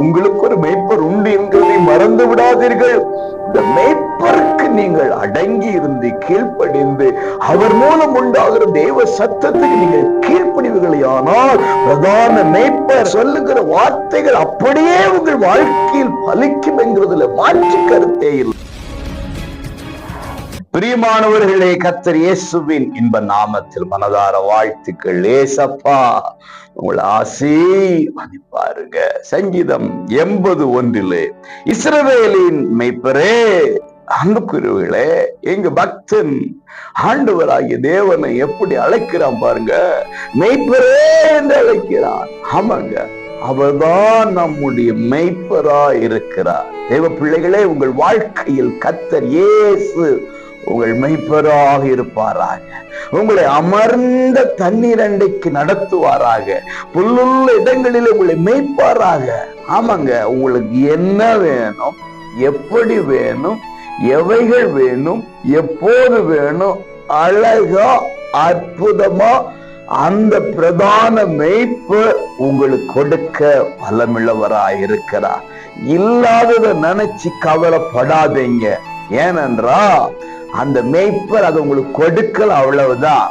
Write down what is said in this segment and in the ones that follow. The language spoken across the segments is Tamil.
உங்களுக்கு ஒரு மேய்ப்பர் உண்டு என்கிறதை மறந்து விடாதீர்கள். இந்த மேய்ப்பருக்கு நீங்கள் அடங்கி இருந்து கீழ்ப்படிந்து அவர் மூலம் உண்டாகிற தேவ சத்தத்துக்கு நீங்கள் கீழ்ப்படிவுகளை, ஆனால் பிரதான மேய்ப்பர் சொல்லுகிற வார்த்தைகள் அப்படியே உங்கள் வாழ்க்கையில் பலிக்கும் என்கிறதுல மாற்று கருத்தே இல்லை. பிரியமானவர்களே, கர்த்தர் இயேசுவின் இன்ப நாமத்தில் மனதார வாழ்த்துக்கள். ஏசப்பா உங்களை ஆசீர்வதிப்பாருங்க. சங்கீதம் 80:1 இஸ்ரவேலின் மேய்ப்பரே, அன்புக்குரியவர்களே, எங்க பக்தன் ஆண்டவராகிய தேவனை எப்படி அழைக்கிறான் பாருங்க. மேய்ப்பரே என்று அழைக்கிறான். ஆமாங்க, அவர்தான் நம்முடைய மேய்ப்பராய் இருக்கிறார். தேவ பிள்ளைகளே, உங்கள் வாழ்க்கையில் கர்த்தர் இயேசு உங்கள் மெய்ப்பராக இருப்பாராக. உங்களை அமர்ந்த தண்ணீர் அண்டைக்கு நடத்துவாராக. புல்லுள்ள இடங்களில் உங்களை மேய்ப்பாராக. ஆமாங்க, உங்களுக்கு என்ன வேணும், எப்படி வேணும், எவைகள் வேணும், எப்போது வேணும், அழகா அற்புதமா அந்த பிரதான மேய்ப்பர் உங்களுக்கு கொடுக்க பலமுள்ளவராய் இருக்கிறார். இல்லாததை நினைச்சு கவலைப்படாதீங்க. ஏனென்றா அந்த மேய்ப்பர் அதை உங்களுக்கு கொடுக்கல, அவ்வளவுதான்.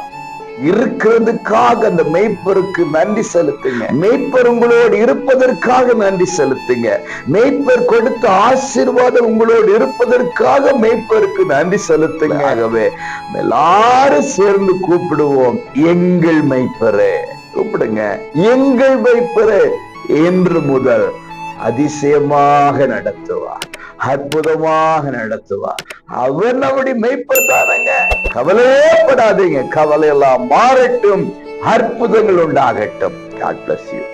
இருக்கிறதுக்காக அந்த மேய்ப்பருக்கு நன்றி செலுத்துங்க. மேய்ப்பர் உங்களோடு இருப்பதற்காக நன்றி செலுத்துங்க. மேய்ப்பர் கொடுத்த ஆசீர்வாதம் உங்களோடு இருப்பதற்காக மேய்ப்பருக்கு நன்றி செலுத்துங்க. ஆகவே எல்லாரும் சேர்ந்து கூப்பிடுவோம், எங்கள் மேய்ப்பரே. கூப்பிடுங்க, எங்கள் மேய்ப்பரே. என்று முதல் அதிசயமாக நடத்துவார், அற்புதமாக நடத்துவார். அவர் நம்முடைய மேய்ப்பர் தானங்க. கவலையேப்படாதீங்க. கவலை எல்லாம் மாறட்டும், அற்புதங்கள் உண்டாகட்டும். God bless you.